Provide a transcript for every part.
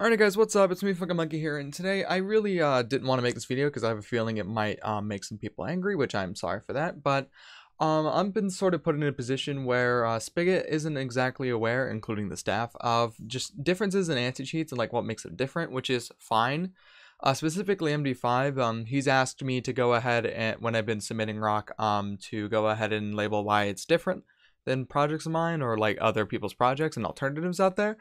Alright guys, what's up? It's me, Fucking Monkey here, and today I really didn't want to make this video because I have a feeling it might make some people angry, which I'm sorry for that, but I've been sort of put in a position where Spigot isn't exactly aware, including the staff, of just differences in anti-cheats and like what makes it different, which is fine. Specifically MD5, he's asked me to go ahead and, when I've been submitting rock, to go ahead and label why it's different than projects of mine or like other people's projects and alternatives out there.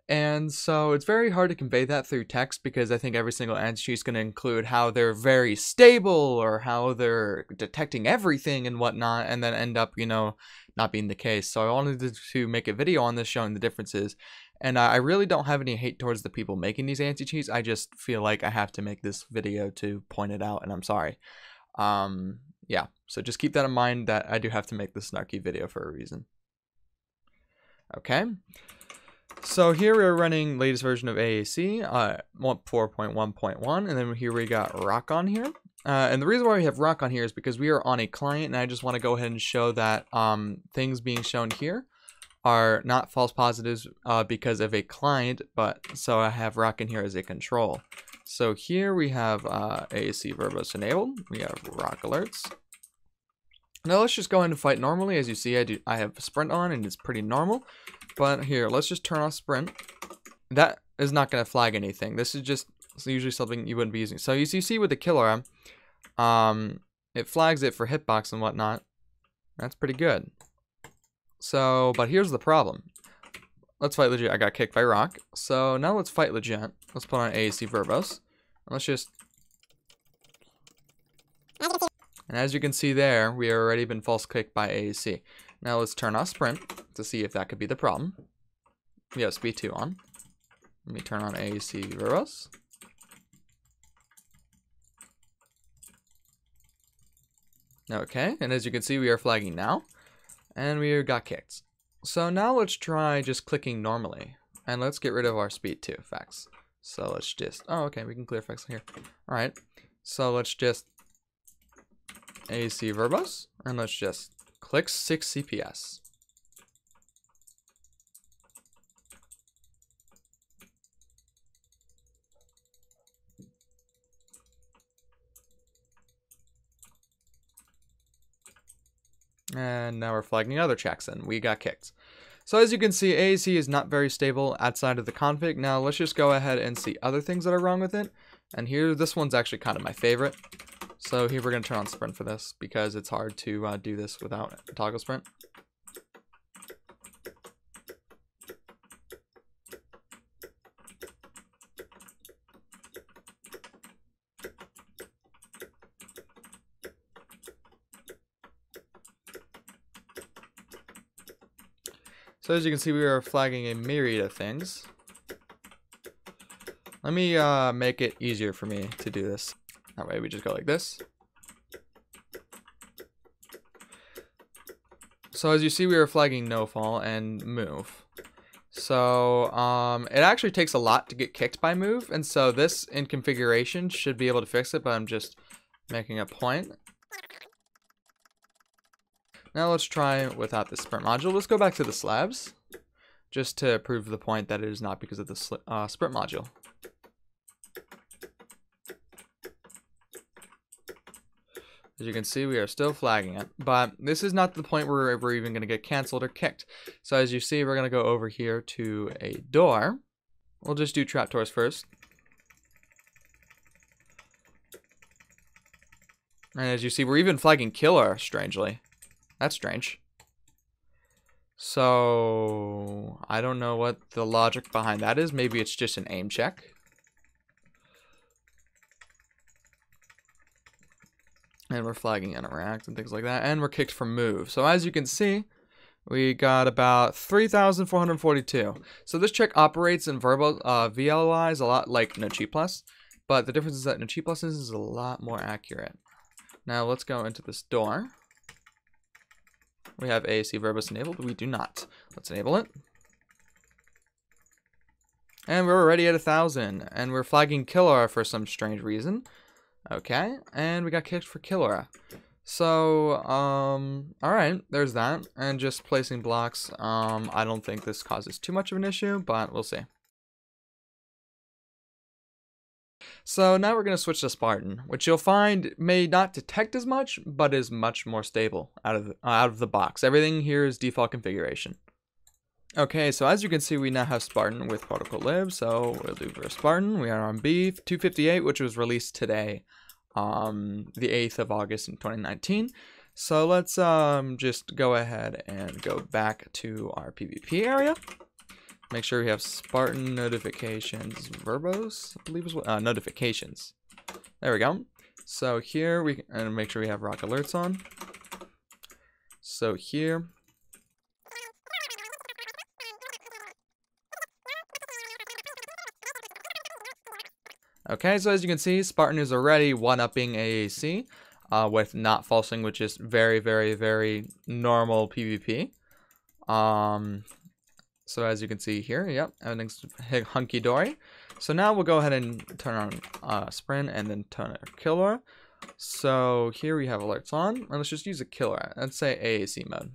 And so it's very hard to convey that through text because I think every single anti-cheat is going to include how they're very stable or how they're detecting everything and whatnot, and then end up, not being the case. So I wanted to make a video on this showing the differences. And I really don't have any hate towards the people making these anti-cheats. I just feel like I have to make this video to point it out, and I'm sorry. Yeah, so just keep that in mind that I do have to make this snarky video for a reason. Okay. So here we're running latest version of AAC, 4.1.1, and then here we got Rock on here. And the reason why we have Rock on here is because we are on a client, and I just want to go ahead and show that things being shown here are not false positives because of a client, but so I have Rock in here as a control. So here we have AAC verbose enabled, we have Rock alerts. Now let's just go ahead and fight normally. As you see, I have sprint on and it's pretty normal. But here, let's just turn off sprint. That is not going to flag anything. This is just usually something you wouldn't be using. So you see with the killer, it flags it for hitbox and whatnot. That's pretty good. So, but here's the problem. Let's fight legit. I got kicked by Rock. So now let's fight legit. Let's put on AAC verbose. Let's just... And as you can see there, we have already been false kicked by AAC. Now let's turn off sprint to see if that could be the problem. We have speed 2 on. Let me turn on AAC verbose. Okay, and as you can see, we are flagging now. And we got kicked. So now let's try just clicking normally. And let's get rid of our speed 2 effects. So let's just... Oh, okay, we can clear effects here. Alright, so let's just... AAC verbose. And let's just... click 6 CPS. And now we're flagging other checks and we got kicked. So as you can see, AAC is not very stable outside of the config. Now let's just go ahead and see other things that are wrong with it. And here, this one's actually kind of my favorite. So here we're going to turn on sprint for this because it's hard to do this without toggle sprint. So as you can see, we are flagging a myriad of things. Let me make it easier for me to do this. That way we just go like this. So as you see, we are flagging no fall and move. So it actually takes a lot to get kicked by move, and so this in configuration should be able to fix it, but I'm just making a point. Now let's try without the sprint module. Let's go back to the slabs just to prove the point that it is not because of the sprint module. As you can see, we are still flagging it, but this is not the point where we're even going to get canceled or kicked. So as you see, we're going to go over here to a door. We'll just do trapdoors first. And as you see, we're even flagging killer, strangely. That's strange. So I don't know what the logic behind that is. Maybe it's just an aim check. And we're flagging interact and things like that. And we're kicked from move. So as you can see, we got about 3,442. So this check operates in verbal VLIs a lot like No Cheat Plus. But the difference is that No Cheat Plus is a lot more accurate. Now let's go into this door. We have AAC verbose enabled. We do not. Let's enable it. And we're already at 1,000. And we're flagging killer for some strange reason. Okay, and we got kicked for Killera. So, alright, there's that. And just placing blocks, I don't think this causes too much of an issue, but we'll see. So now we're going to switch to Spartan, which you'll find may not detect as much, but is much more stable out of the box. Everything here is default configuration. Okay, so as you can see, we now have Spartan with protocol lib, so we'll do for Spartan. We are on B258, which was released today, the 8th of August in 2019. So let's just go ahead and go back to our PvP area. Make sure we have Spartan notifications verbose, I believe is what, notifications. There we go. So here we and make sure we have rock alerts on. So here. Okay, so as you can see, Spartan is already one-upping AAC with not falsing, which is very, very, very normal PvP. So as you can see here, yep, everything's hunky-dory. So now we'll go ahead and turn on Sprint and then turn on Killer. So here we have alerts on, and let's just use a Killer. Let's say AAC mode.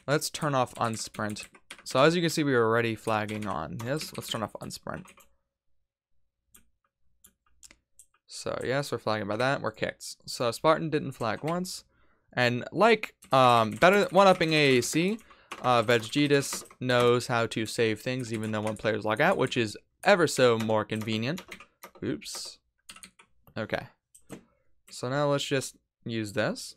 Let's turn off Unsprint. So as you can see, we are already flagging on. Yes, let's turn off Unsprint. So yes, we're flagging by that. We're kicked. So Spartan didn't flag once, and like better one-upping AAC, Veggitas knows how to save things even though when players log out, which is ever so more convenient. Oops. Okay. So now let's just use this.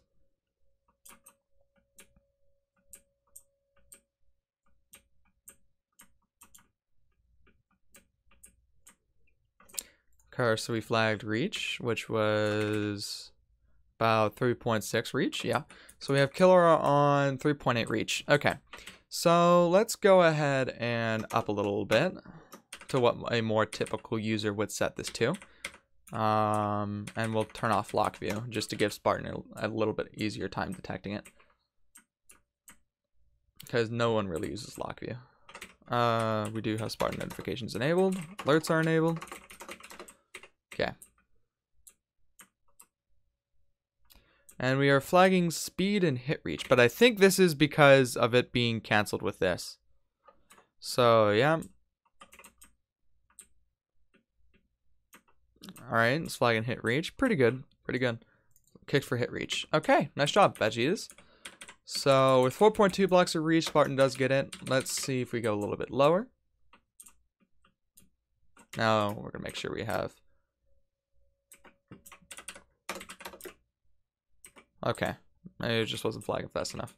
Okay, so we flagged reach, which was about 3.6 reach. Yeah. So we have Killer on 3.8 reach. Okay. So let's go ahead and up a little bit to what a more typical user would set this to. And we'll turn off lock view just to give Spartan a little bit easier time detecting it. Because no one really uses lock view. We do have Spartan notifications enabled. Alerts are enabled. Okay. And we are flagging speed and hit reach, but I think this is because of it being canceled with this. So, yeah. Alright, it's flagging hit reach. Pretty good. Pretty good. Kicked for hit reach. Okay, nice job, Veggitas. So, with 4.2 blocks of reach, Spartan does get it. Let's see if we go a little bit lower. Now, we're going to make sure we have... Okay, maybe it just wasn't flagging fast enough.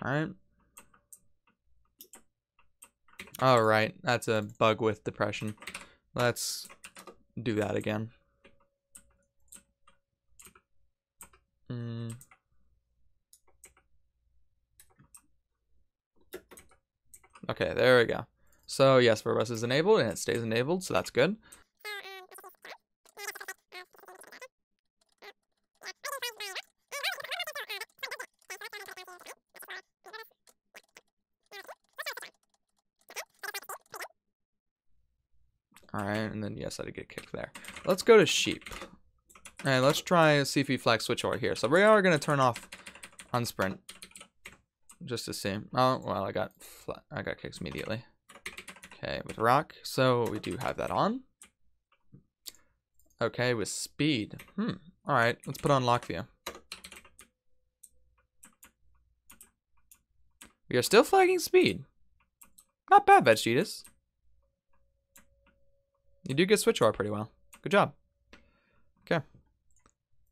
Alright. Alright, that's a bug with depression. Let's do that again. Okay, there we go. So yes, verbose is enabled and it stays enabled, so that's good. Alright, and then yes, I did get kicked there. Let's go to sheep. And let's try see if we flag switch over here. So we are going to turn off unsprint. Just to see. Oh, well, I got kicked immediately. Okay, with rock. So we do have that on. Okay, with speed. Alright, let's put on lock view. We are still flagging speed. Not bad, Veggitas. You do get switch over pretty well. Good job. Okay.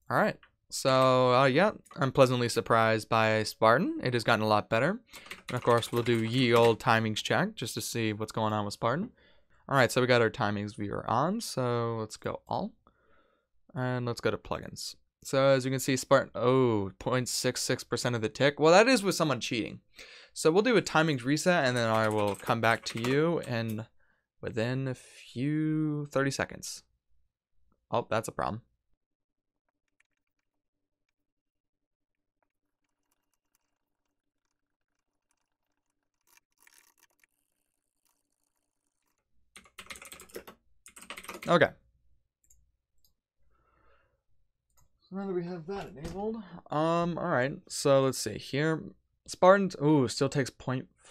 Alright. So, yeah, I'm pleasantly surprised by Spartan. It has gotten a lot better. And of course, we'll do ye old timings check just to see what's going on with Spartan. Alright, so we got our timings viewer on. So, let's go all. And let's go to plugins. So, as you can see, Spartan, 0.66% of the tick. Well, that is with someone cheating. So, we'll do a timings reset, and then I will come back to you and within a few 30 seconds. Oh, that's a problem. Okay. So now that we have that enabled, alright, so let's see here. Spartans, still takes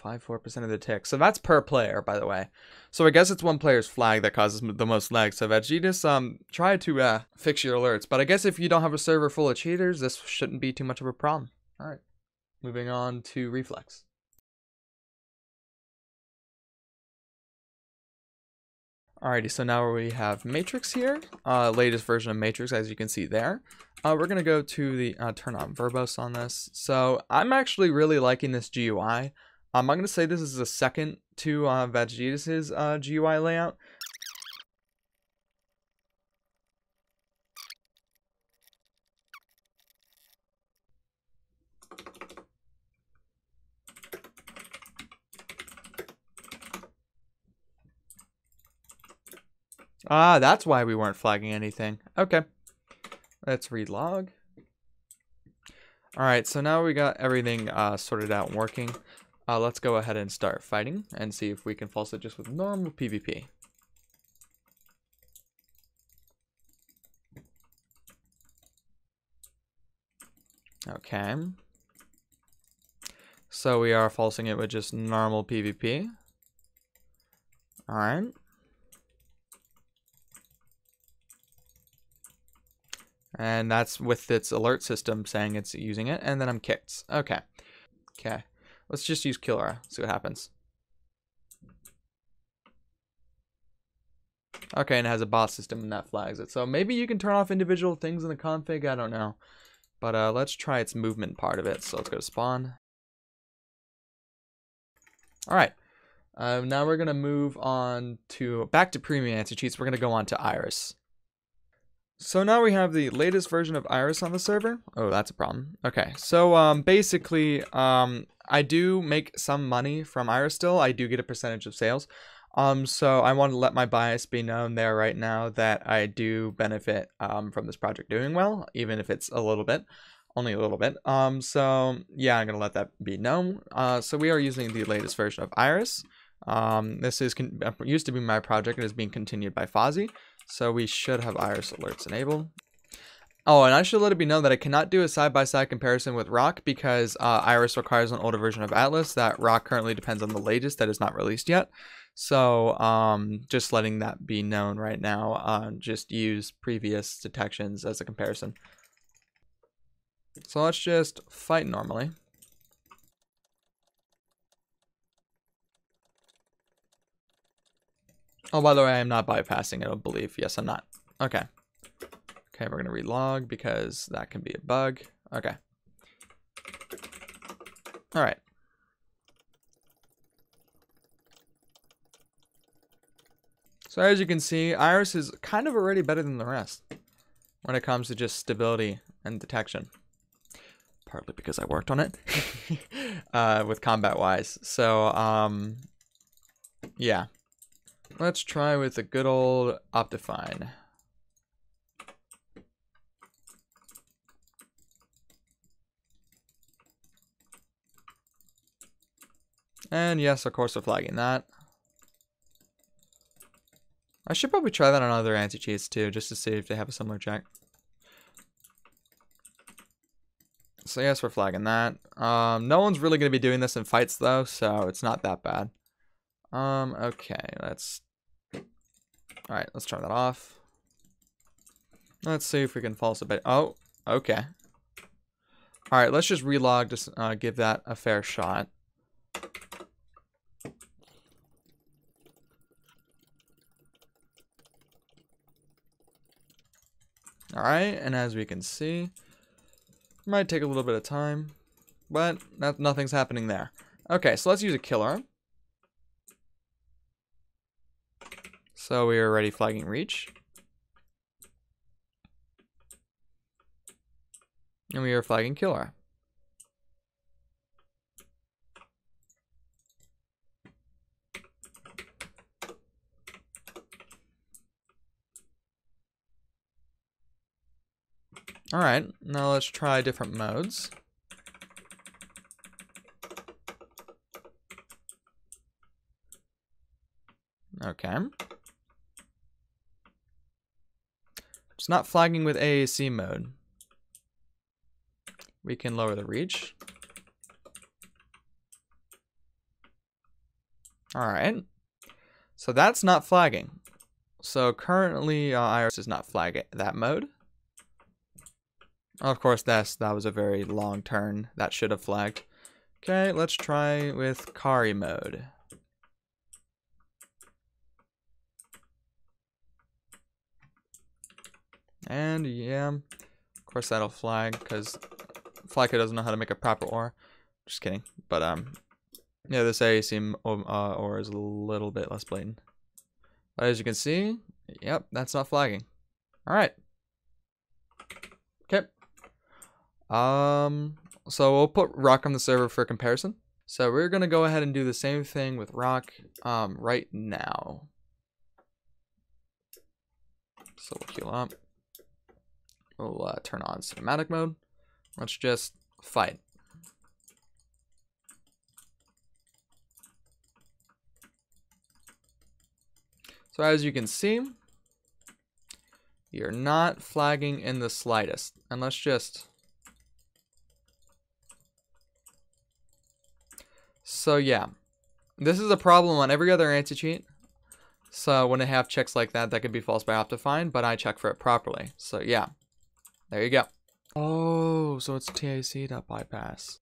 54% of the tick. So that's per player, by the way. So I guess it's one player's flag that causes the most lag. So Veggitas, try to fix your alerts. But I guess if you don't have a server full of cheaters, this shouldn't be too much of a problem. All right, moving on to Reflex. Alrighty, so now we have Matrix here, latest version of Matrix, as you can see there. We're going to go to the turn on verbose on this. So I'm actually really liking this GUI. I'm going to say this is the second to Veggitas' GUI layout. Ah, that's why we weren't flagging anything. Okay, let's relog. Alright, so now we got everything sorted out and working. Let's go ahead and start fighting and see if we can false it just with normal PvP. Okay. So we are falsing it with just normal PvP. Alright. And that's with its alert system saying it's using it, and then I'm kicked. Okay. Okay. Let's just use Killera, see what happens. Okay, and it has a bot system and that flags it. So maybe you can turn off individual things in the config, I don't know. But let's try its movement part of it. So let's go to spawn. Alright. Now we're going to move on to, back to premium anti-cheats. We're going to go on to Iris. So now we have the latest version of Iris on the server. Oh, that's a problem. Okay, so basically, I do make some money from Iris still. I do get a percentage of sales. So I want to let my bias be known there right now that I do benefit from this project doing well, even if it's a little bit, only a little bit. So yeah, I'm gonna let that be known. So we are using the latest version of Iris. This is used to be my project and is being continued by Fozzie. So we should have Iris alerts enabled. Oh, and I should let it be known that I cannot do a side-by-side comparison with Rock because Iris requires an older version of Atlas that Rock currently depends on the latest that is not released yet. So just letting that be known right now. Just use previous detections as a comparison. So let's just fight normally. Oh, by the way, I'm not bypassing it, I believe. Yes, I'm not. Okay. Okay, we're going to relog because that can be a bug. Okay. All right. So as you can see, Iris is kind of already better than the rest when it comes to just stability and detection. Partly because I worked on it with combat-wise. So, yeah. Let's try with the good old Optifine. And yes, of course, we're flagging that. I should probably try that on other anti-cheats too, just to see if they have a similar check. So yes, we're flagging that. No one's really going to be doing this in fights though, so it's not that bad. Okay, Alright, let's turn that off. Let's see if we can false a bit. Oh, okay. Alright, let's just relog to give that a fair shot. Alright, and as we can see, it might take a little bit of time, but nothing's happening there. Okay, so let's use a killer. So we are already flagging reach. And we are flagging killer. Alright, now let's try different modes. Okay. It's not flagging with AAC mode. We can lower the reach. Alright. So that's not flagging. So currently Iris is not flagging that mode. Of course, that was a very long turn. That should have flagged. Okay, let's try with Kari mode. And yeah, of course that'll flag because Flyco doesn't know how to make a proper ore. Just kidding. But yeah, this AAC ore is a little bit less blatant. But as you can see, yep, that's not flagging. All right. Okay. So we'll put Rock on the server for comparison. So we're gonna go ahead and do the same thing with Rock right now. So we'll heal up. We'll turn on cinematic mode. Let's just fight. So as you can see, you're not flagging in the slightest. And let's just... So yeah, this is a problem on every other anti-cheat. So when they have checks like that, that could be false by Optifine, but I check for it properly. So yeah, there you go. Oh, so it's TAC.bypass.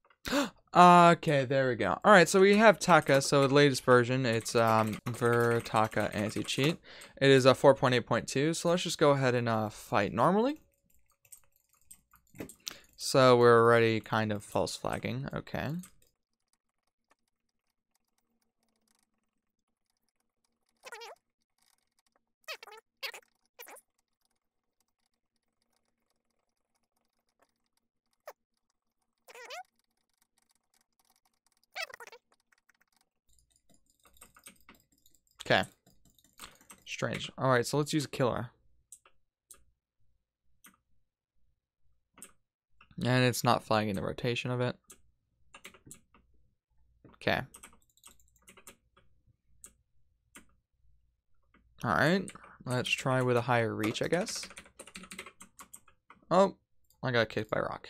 Okay, there we go. All right, so we have Taka. So the latest version, it's Vertaka anti-cheat. It is a 4.8.2. So let's just go ahead and fight normally. So we're already kind of false flagging. Okay. Okay. Strange. Alright, so let's use a killer. And it's not flagging the rotation of it. Okay. Alright. Let's try with a higher reach, I guess. Oh, I got kicked by Rock.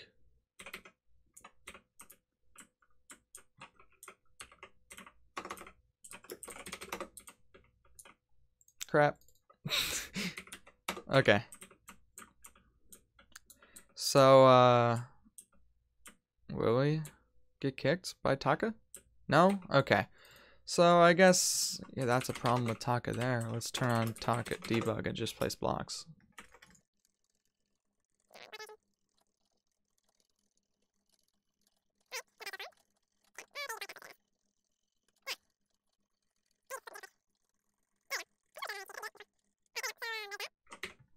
Crap. Okay. So, will we get kicked by Taka? No? Okay. So, I guess, yeah, that's a problem with Taka there. Let's turn on Taka debug and just place blocks.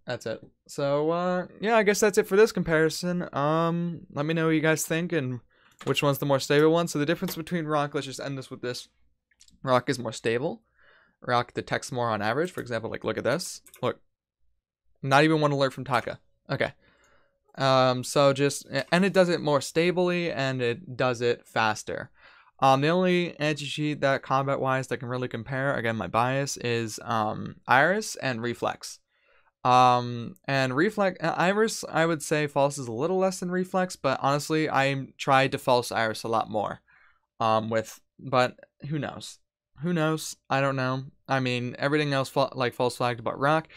That's it. So, yeah, I guess that's it for this comparison. Let me know what you guys think and which one's the more stable one. So the difference between Rock, let's just end this with this. Rock is more stable. Rock detects more on average. For example, like, look at this. Look. Not even one alert from Taka. Okay. So just, and it does it more stably and it does it faster. The only anti-cheat that combat-wise that can really compare, again, my bias, is Iris and Reflex. And Iris, I would say false is a little less than Reflex, but honestly, I tried to false Iris a lot more. But who knows? Who knows? I don't know. I mean, everything else false flagged about Rock.